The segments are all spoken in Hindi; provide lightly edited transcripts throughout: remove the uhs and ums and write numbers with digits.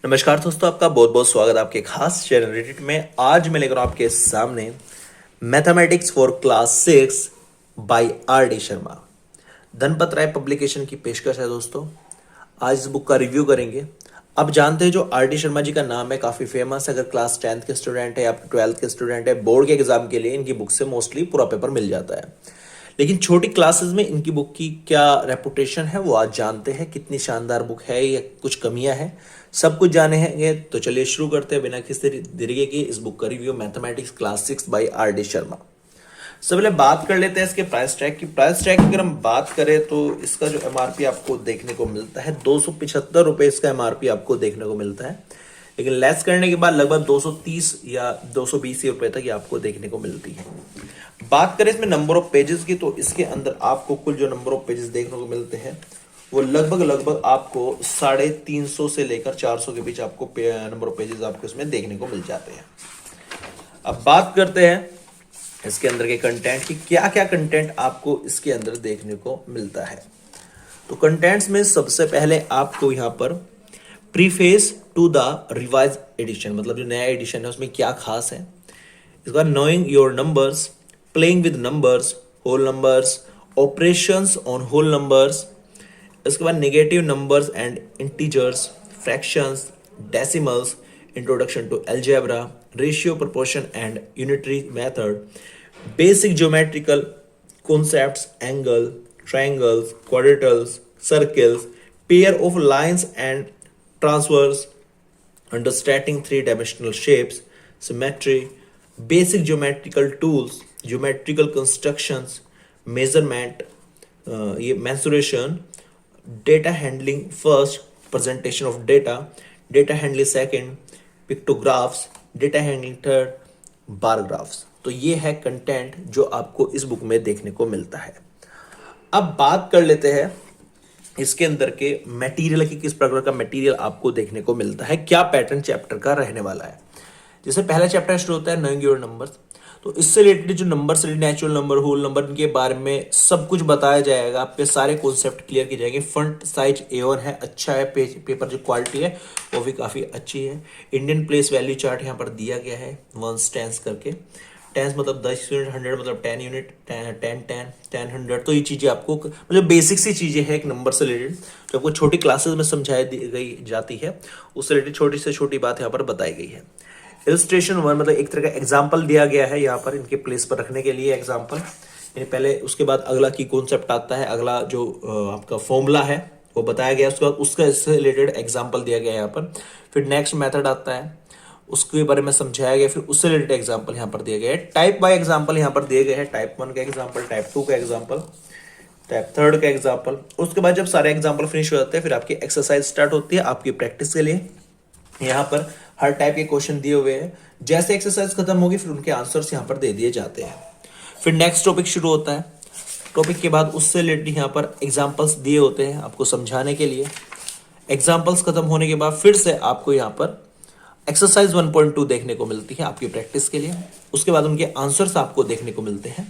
नमस्कार दोस्तों, आपका बहुत बहुत स्वागत है आपके खास चैनल रेडिट में। आज मैं लेकर आपके सामने mathematics for class 6 by R D Sharma, Dhanpat Rai publication की पेशकश है। दोस्तों आज इस बुक का रिव्यू करेंगे। आप जानते हैं जो आर डी शर्मा जी का नाम है, काफ़ी फेमस है। अगर क्लास 10th के स्टूडेंट है या 12th के स्टूडेंट है, बोर्ड के एग्जाम के लिए इनकी बुक से मोस्टली पूरा पेपर मिल जाता है। लेकिन छोटी क्लासेस में इनकी बुक की क्या रेपुटेशन है वो आज जानते हैं। कितनी शानदार बुक है या कुछ कमियां हैं, सब कुछ जानेंगे। तो चलिए शुरू करते हैं बिना किसी देरी के इस बुक का review, mathematics class 6 by R D Sharma. सबसे पहले बात कर लेते हैं इसके प्राइस टैग की। प्राइस टैग की अगर हम बात करें तो इसका जो एमआरपी आपको देखने को मिलता है 275 रुपए इसका एमआरपी आपको देखने को मिलता है। लेकिन लेस करने के बाद लगभग 230 या 220 रुपए तक ये आपको देखने को मिलती है। बात करें इसमें नंबर ऑफ पेजेस की, तो इसके अंदर आपको कुल जो नंबर ऑफ पेजेस देखने को मिलते हैं वो लगभग आपको 350 से लेकर 400 के बीच आपको नंबर ऑफ पेजेस आपको इसमें देखने को मिल जाते हैं। अब बात करते हैं इसके अंदर के कंटेंट की, क्या क्या कंटेंट आपको इसके अंदर देखने को मिलता है। तो कंटेंट्स में सबसे पहले आपको यहाँ पर preface to the revise edition, मतलब जो नया एडिशन है उसमें क्या खास है। इसके बाद knowing your numbers, playing with numbers, whole numbers, operations on whole numbers. इसके बाद negative numbers and integers, fractions, decimals, introduction to algebra, ratio, proportion and unitary method, basic geometrical concepts, angle, triangles, quadrilaterals, circles, pair of lines and transverse, understanding three-dimensional shapes, symmetry, basic geometrical tools, geometrical constructions, measurement, ये mensuration, data handling first, presentation of data, data handling second, pictographs, data handling third, bar graphs. तो ये है कंटेंट जो आपको इस बुक में देखने को मिलता है। अब बात कर लेते हैं इसके अंदर के मटेरियल की, किस प्रकार का मटेरियल आपको देखने को मिलता है, क्या पैटर्न चैप्टर का रहने वाला है। जैसे पहला चैप्टर शुरू होता है नोइंग योर नंबर्स, तो इससे रिलेटेड जो नंबर से नेचुरल नंबर, होल नंबर, इनके बारे में सब कुछ बताया जाएगा। आपके सारे कॉन्सेप्ट क्लियर किए जाएंगे। फ्रंट साइज A1 है, अच्छा है। पेपर जो क्वालिटी है वो भी काफ़ी अच्छी है। इंडियन प्लेस वैल्यू चार्ट यहाँ पर दिया गया है, वंस टेंस करके। टेंस मतलब 10 यूनिट, 100 मतलब 10 यूनिट, 10 100। तो ये चीज़ें आपको मतलब बेसिक सी चीज़ें हैं एक नंबर से रिलेटेड, जो आपको छोटी क्लासेस में समझाई गई जाती है। उससे रिलेटेड छोटी से छोटी बात यहाँ पर बताई गई है। इलस्ट्रेशन 1 मतलब एक तरह का एग्जाम्पल दिया गया है यहाँ पर इनके प्लेस पर रखने के लिए एग्जाम्पल। पहले उसके बाद अगला की कॉन्सेप्ट आता है, अगला जो आपका फॉर्मूला है वो बताया गया, उसके बाद उसका इससे रिलेटेड एग्जाम्पल दिया गया है यहाँ पर। फिर नेक्स्ट मेथड आता है, उसके बारे में समझाया गया, फिर उससे रिलेटेड एग्जाम्पल यहाँ पर दिए गए हैं। टाइप बाय एग्जाम्पल यहाँ पर दिए गए हैं, टाइप 1 का एग्जाम्पल, टाइप 2 का एग्जाम्पल, टाइप 3 का एग्जाम्पल। उसके बाद जब सारे एग्जाम्पल फिनिश हो जाते हैं फिर आपकी एक्सरसाइज स्टार्ट होती है आपकी प्रैक्टिस के लिए। यहाँ पर हर टाइप के क्वेश्चन दिए हुए हैं। जैसे एक्सरसाइज खत्म होगी फिर उनके आंसर्स यहाँ पर दे दिए जाते हैं। फिर नेक्स्ट टॉपिक शुरू होता है। टॉपिक के बाद उससे रिलेटेड यहाँ पर एग्जाम्पल्स दिए होते हैं आपको समझाने के लिए। एग्जाम्पल्स खत्म होने के बाद फिर से आपको यहाँ पर एक्सरसाइज 1.2 देखने को मिलती है आपकी प्रैक्टिस के लिए। उसके बाद उनके आंसर्स आपको देखने को मिलते हैं।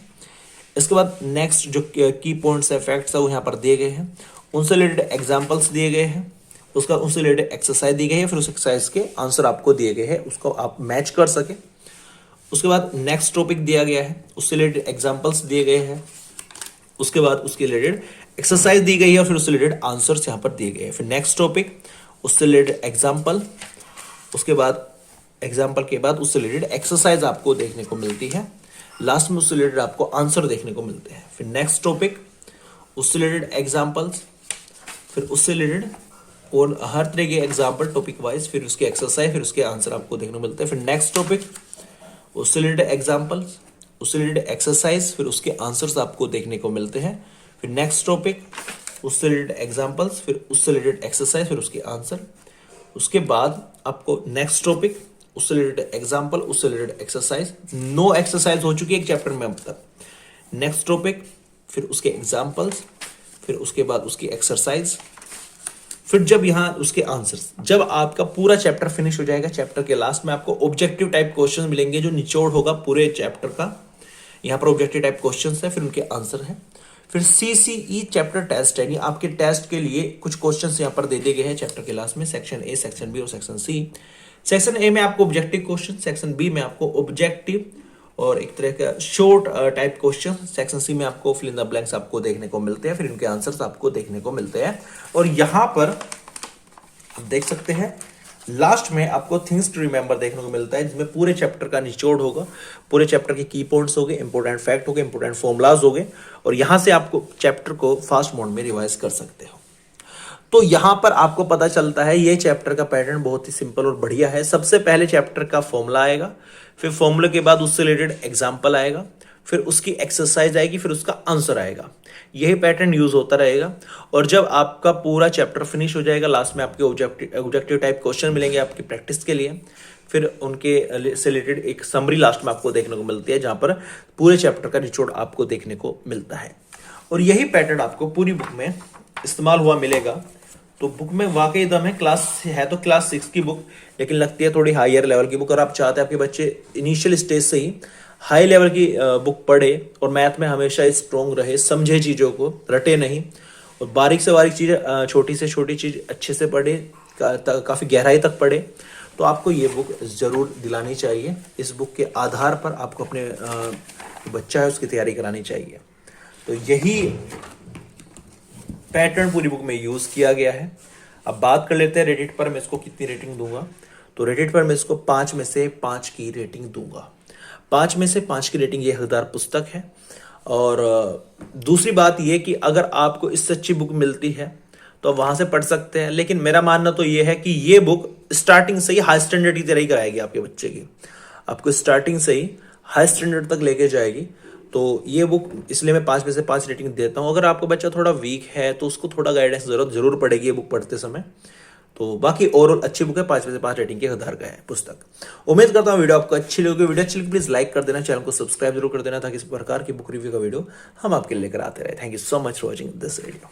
इसके बाद नेक्स्ट जो की पॉइंट्स फैक्ट्स है वो यहाँ पर दिए गए हैं, उनसे रिलेटेड एग्जाम्पल्स दिए गए हैं, उसका उनसे रिलेटेड एक्सरसाइज दी गई है, फिर उस एक्सरसाइज के आंसर आपको दिए गए हैं, उसको आप मैच कर सके। उसके बाद नेक्स्ट टॉपिक दिया गया है, उससे रिलेटेड एग्जाम्पल्स दिए गए हैं, उसके बाद उसके रिलेटेड एक्सरसाइज दी गई है, फिर उससे रिलेटेड आंसर्स यहाँ पर दिए गए हैं। फिर नेक्स्ट टॉपिक, उससे रिलेटेड एग्जाम्पल, उसके बाद एग्जाम्पल के बाद उससे रिलेटेड एक्सरसाइज आपको देखने को मिलती है। लास्ट में उससे रिलेटेड आपको आंसर देखने को मिलते हैं। फिर नेक्स्ट टॉपिक, उससे रिलेटेड एग्जाम्पल्स, फिर उससे रिलेटेड और हर तरह के एग्जाम्पल टॉपिक वाइज, फिर उसके एक्सरसाइज, फिर उसके आंसर आपको देखने को मिलते हैं। फिर नेक्स्ट टॉपिक, उससे रिलेटेड एग्जाम्पल्स, उससे रिलेटेड एक्सरसाइज, फिर उसके आंसर्स आपको देखने को मिलते हैं। फिर नेक्स्ट टॉपिक, उससे रिलेटेड एग्जाम्पल्स, फिर उससे रिलेटेड एक्सरसाइज, फिर उसके आंसर। उसके बाद आपको नेक्स्ट टॉपिक, उससे रिलेटेड एग्जाम्पल, उससे रिलेटेड एक्सरसाइज। 9 एक्सरसाइज हो चुकी है एक चैप्टर में अब तक। नेक्स्ट टॉपिक, फिर उसके एग्जाम्पल्स, फिर उसके बाद उसकी एक्सरसाइज, फिर जब यहाँ उसके आंसर्स। जब आपका पूरा चैप्टर फिनिश हो जाएगा, चैप्टर के लास्ट में आपको ऑब्जेक्टिव टाइप क्वेश्चन मिलेंगे जो निचोड़ होगा पूरे चैप्टर का। यहाँ पर ऑब्जेक्टिव टाइप क्वेश्चन है, फिर उनके आंसर है। फिर CCE चैप्टर टेस्ट है, यानी आपके टेस्ट के लिए कुछ क्वेश्चंस यहाँ पर दे दिए गए हैं चैप्टर के लास्ट में, सेक्शन ए, सेक्शन बी और सेक्शन सी। सेक्शन ए में आपको ऑब्जेक्टिव क्वेश्चन, सेक्शन बी में आपको ऑब्जेक्टिव और एक तरह का short type question, section C में आपको फिल इन द ब्लैंक्स आपको देखने को मिलते हैं, फिर इनके आंसर्स आपको देखने को मिलते हैं। और यहां पर आप देख सकते हैं लास्ट में आपको थिंग्स टू रिमेंबर देखने को मिलता है, जिसमें पूरे चैप्टर का निचोड़ होगा, पूरे चैप्टर के की पॉइंट्स हो गए, इंपॉर्टेंट फैक्ट हो गए, इंपॉर्टेंट फॉर्मुलाज हो गए, और यहां से आपको चैप्टर को फास्ट मोड में रिवाइज कर सकते हो। तो यहां पर आपको पता चलता है ये चैप्टर का पैटर्न बहुत ही सिंपल और बढ़िया है। सबसे पहले चैप्टर का फॉर्मूला आएगा, फिर फॉर्मूले के बाद उससे रिलेटेड एग्जाम्पल आएगा, फिर उसकी एक्सरसाइज आएगी, फिर उसका आंसर आएगा। यही पैटर्न यूज होता रहेगा। और जब आपका पूरा चैप्टर फिनिश हो जाएगा, लास्ट में आपके ऑब्जेक्टिव टाइप क्वेश्चन मिलेंगे आपकी प्रैक्टिस के लिए, फिर उनके से रिलेटेड एक समरी लास्ट में आपको देखने को मिलती है, जहां पर पूरे चैप्टर का निचोड़ आपको देखने को मिलता है। और यही पैटर्न आपको पूरी बुक में इस्तेमाल हुआ मिलेगा। तो बुक में वाकई दम है, क्लास है तो क्लास 6 की बुक, लेकिन लगती है थोड़ी हायर लेवल की बुक। और आप चाहते हैं आपके बच्चे इनिशियल स्टेज से ही हाई लेवल की बुक पढ़े और मैथ में हमेशा स्ट्रोंग रहे, समझे चीज़ों को, रटे नहीं, और बारीक से बारीक चीज़, छोटी से छोटी चीज़ अच्छे से पढ़े, काफ़ी गहराई तक पढ़े, तो आपको ये बुक ज़रूर दिलानी चाहिए। इस बुक के आधार पर आपको अपने बच्चा है उसकी तैयारी करानी चाहिए। तो यही पैटर्न पूरी बुक में यूज किया गया है। अब बात कर लेते हैं रेडिट पर मैं इसको कितनी रेटिंग दूंगा। तो रेडिट पर मैं इसको 5 में से 5 की रेटिंग दूंगा। 5 में से 5 की रेटिंग, ये हकदार पुस्तक है। और दूसरी बात ये कि अगर आपको इससे अच्छी बुक मिलती है तो आप वहां से पढ़ सकते हैं, लेकिन मेरा मानना तो ये है कि ये बुक स्टार्टिंग से ही हाई स्टैंडर्ड की तरह ही कराएगी आपके बच्चे की, आपको स्टार्टिंग से ही हाई स्टैंडर्ड तक लेके जाएगी। तो ये बुक इसलिए मैं 5 में से 5 रेटिंग देता हूँ। अगर आपका बच्चा थोड़ा वीक है तो उसको थोड़ा गाइडेंस जरूरत जरूर पड़ेगी ये बुक पढ़ते समय। तो बाकी ओवरऑल अच्छी बुक है, 5 में से 5 रेटिंग के हकदार का है पुस्तक। उम्मीद करता हूँ वीडियो आपको अच्छी लगी। वीडियो अच्छी लगी प्लीज लाइक कर देना, चैनल को सब्सक्राइब जरूर कर देना, ताकि इस प्रकार की बुक रिव्यू का वीडियो हम आपके लिए लेकर आते रहे। Thank you so much for watching this video.